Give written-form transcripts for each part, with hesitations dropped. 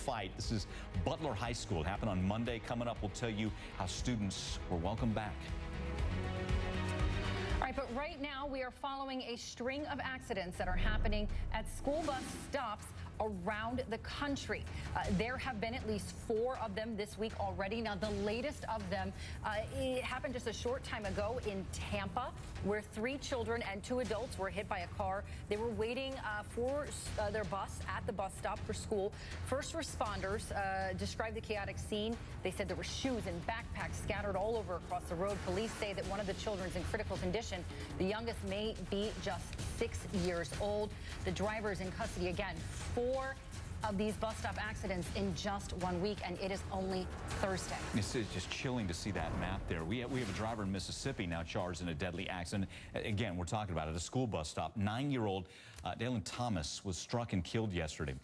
fight. This is Butler High School. It happened on Monday. Coming up, we'll tell you how students were welcomed back. All right, but right now we are following a string of accidents that are happening at school bus stops around the country. There have been at least 4 of them this week already. Now, the latest of them, it happened just a short time ago in Tampa, where 3 children and 2 adults were hit by a car. They were waiting for their bus at the bus stop for school. First responders described the chaotic scene. They said there were shoes and backpacks scattered all over across the road. Police say that one of the children is in critical condition. The youngest may be just 6 years old. The driver is in custody again. 4 of these bus stop accidents in just 1 week, and it is only Thursday. It's just chilling to see that map there. We have a driver in Mississippi now charged in a deadly accident. Again, we're talking about at a school bus stop. 9-year-old Dalen Thomas was struck and killed yesterday.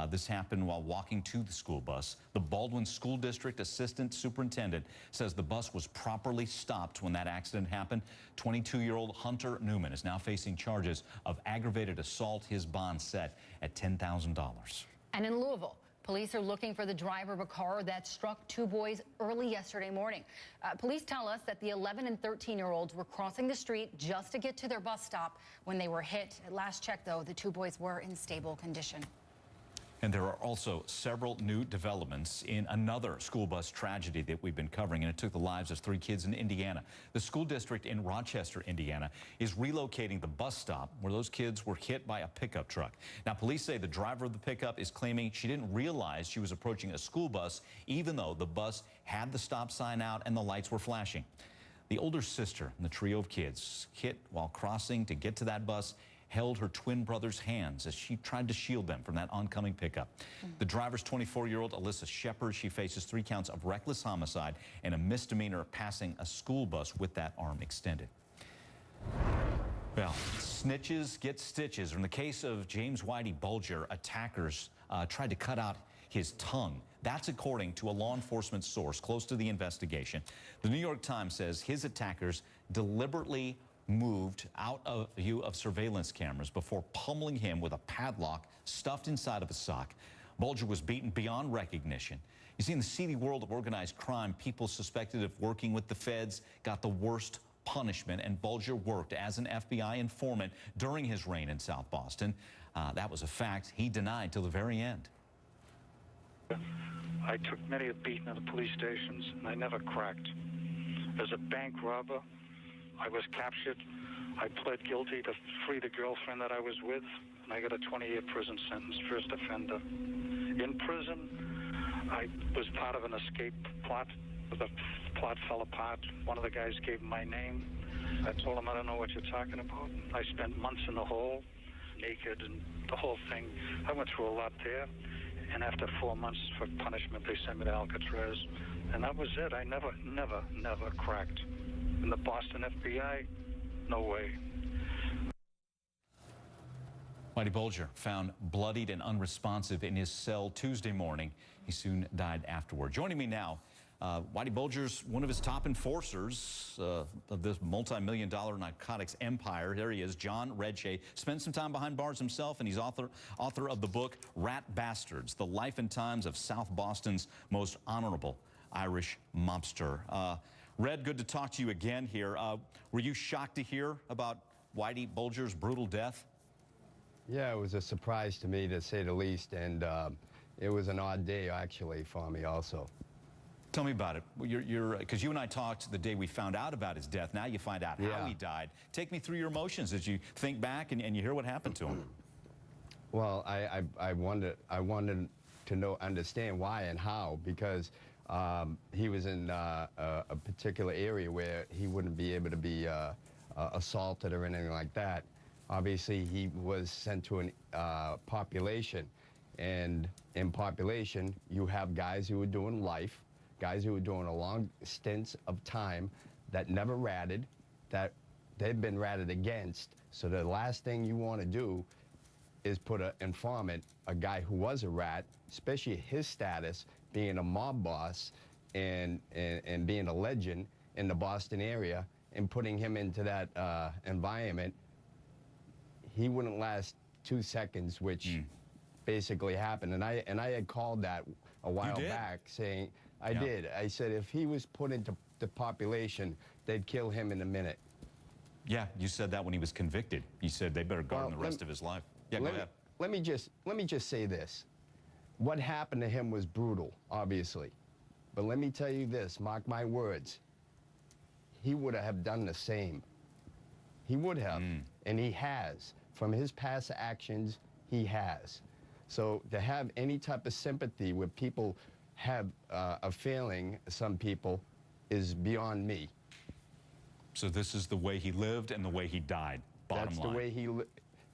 This happened while walking to the school bus. The Baldwin School District Assistant Superintendent says the bus was properly stopped when that accident happened. 22-year-old Hunter Newman is now facing charges of aggravated assault. His bond set at $10,000. And in Louisville, police are looking for the driver of a car that struck 2 boys early yesterday morning. Police tell us that the 11 and 13-year-olds were crossing the street just to get to their bus stop when they were hit. At last check, though, the 2 boys were in stable condition. And there are also several new developments in another school bus tragedy that we've been covering, and it took the lives of 3 kids in Indiana. The school district in Rochester, Indiana, is relocating the bus stop where those kids were hit by a pickup truck. Now, police say the driver of the pickup is claiming she didn't realize she was approaching a school bus, even though the bus had the stop sign out and the lights were flashing. The older sister in the trio of kids hit while crossing to get to that bus held her twin brother's hands as she tried to shield them from that oncoming pickup. The driver's 24-year-old Alyssa Shepard. She faces 3 counts of reckless homicide and a misdemeanor of passing a school bus with that arm extended. Well, snitches get stitches. In the case of James Whitey Bulger, attackers tried to cut out his tongue. That's according to a law enforcement source close to the investigation. The New York Times says his attackers deliberately moved out of view of surveillance cameras before pummeling him with a padlock stuffed inside of a sock. Bulger was beaten beyond recognition. You see, in the seedy world of organized crime, people suspected of working with the feds got the worst punishment, and Bulger worked as an FBI informant during his reign in South Boston. That was a fact he denied till the very end. I took many a beating at the police stations, and I never cracked. As a bank robber, I was captured. I pled guilty to free the girlfriend that I was with, and I got a 20-year prison sentence, first offender. In prison, I was part of an escape plot. The plot fell apart. One of the guys gave my name. I told him, I don't know what you're talking about. I spent months in the hole, naked, and the whole thing. I went through a lot there, and after 4 months for punishment, they sent me to Alcatraz, and that was it. I never cracked. In the Boston FBI, no way. Whitey Bulger found bloodied and unresponsive in his cell Tuesday morning. He soon died afterward. Joining me now, Whitey Bulger's one of his top enforcers of this multi-million-dollar narcotics empire. There he is, John Shea. Spent some time behind bars himself, and he's author of the book Rat Bastards, The Life and Times of South Boston's Most Honorable Irish Mobster. Red, good to talk to you again here. Were you shocked to hear about Whitey Bulger's brutal death? Yeah, it was a surprise to me, to say the least, and it was an odd day, actually, for me also. Tell me about it. Because you and I talked the day we found out about his death. Now you find out how he died. Take me through your emotions as you think back and you hear what happened to him. Well, I wanted to understand why and how, because he was in a particular area where he wouldn't be able to be assaulted or anything like that. Obviously, he was sent to a population, and in population, you have guys who were doing life, guys who were doing a long stints of time that never ratted, that they've been ratted against. So the last thing you want to do is put an informant, a guy who was a rat, especially his status, being a mob boss and being a legend in the Boston area, and putting him into that environment. He wouldn't last 2 seconds, which basically happened. And I had called that a while back saying, I did. I said if he was put into the population, they'd kill him in a minute. Yeah, you said that when he was convicted. You said they better guard him the rest of his life. Yeah, go ahead. Let me just say this. What happened to him was brutal, obviously. But let me tell you this, mark my words. He would have done the same. He would have, and he has. From his past actions, he has. So to have any type of sympathy where people have a feeling, some people, is beyond me. So this is the way he lived and the way he died, bottom line. That's the way he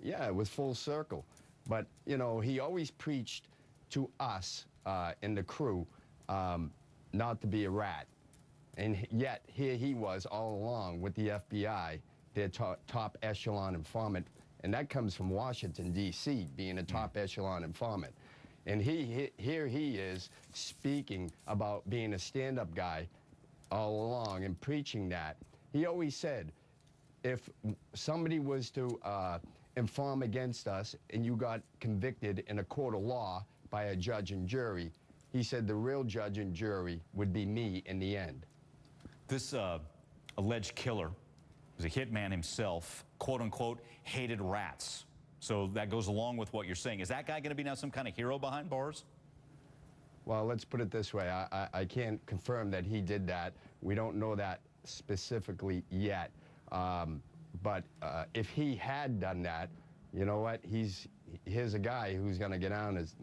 yeah, it was full circle. But, you know, he always preached to us in the crew not to be a rat. And yet, here he was all along with the FBI, their top echelon informant. And that comes from Washington, D.C., being a top echelon informant. And here he is speaking about being a stand-up guy all along and preaching that. He always said, if somebody was to inform against us and you got convicted in a court of law by a judge and jury, he said the real judge and jury would be me in the end. This alleged killer was a hitman himself, quote unquote, hated rats. So that goes along with what you're saying. Is that guy going to be now some kind of hero behind bars? Well, let's put it this way. I can't confirm that he did that. We don't know that specifically yet. But if he had done that, you know what? Here's a guy who's going to get on his,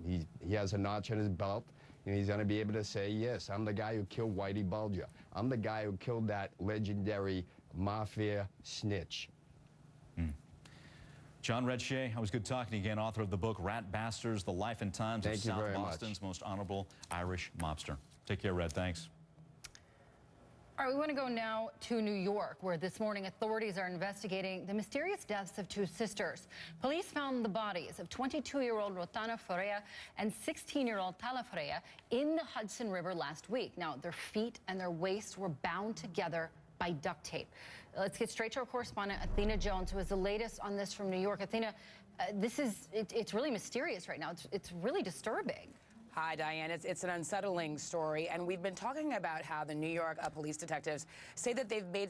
he has a notch in his belt, and he's going to be able to say, yes, I'm the guy who killed Whitey Bulger. I'm the guy who killed that legendary mafia snitch. John Red Shea, I was good talking to you again, author of the book Rat Bastards, The Life and Times of South Boston's Most Honorable Irish Mobster. Take care, Red. Thanks. All right, we want to go now to New York, where this morning authorities are investigating the mysterious deaths of two sisters. Police found the bodies of 22-year-old Rotana Ferreira and 16-year-old Tala Ferreira in the Hudson River last week. Now, their feet and their waists were bound together by duct tape. Let's get straight to our correspondent, Athena Jones, who has the latest on this from New York. Athena, it's really mysterious right now. It's really disturbing. Hi, Diane. It's an unsettling story, and we've been talking about how the New York police detectives say that they've made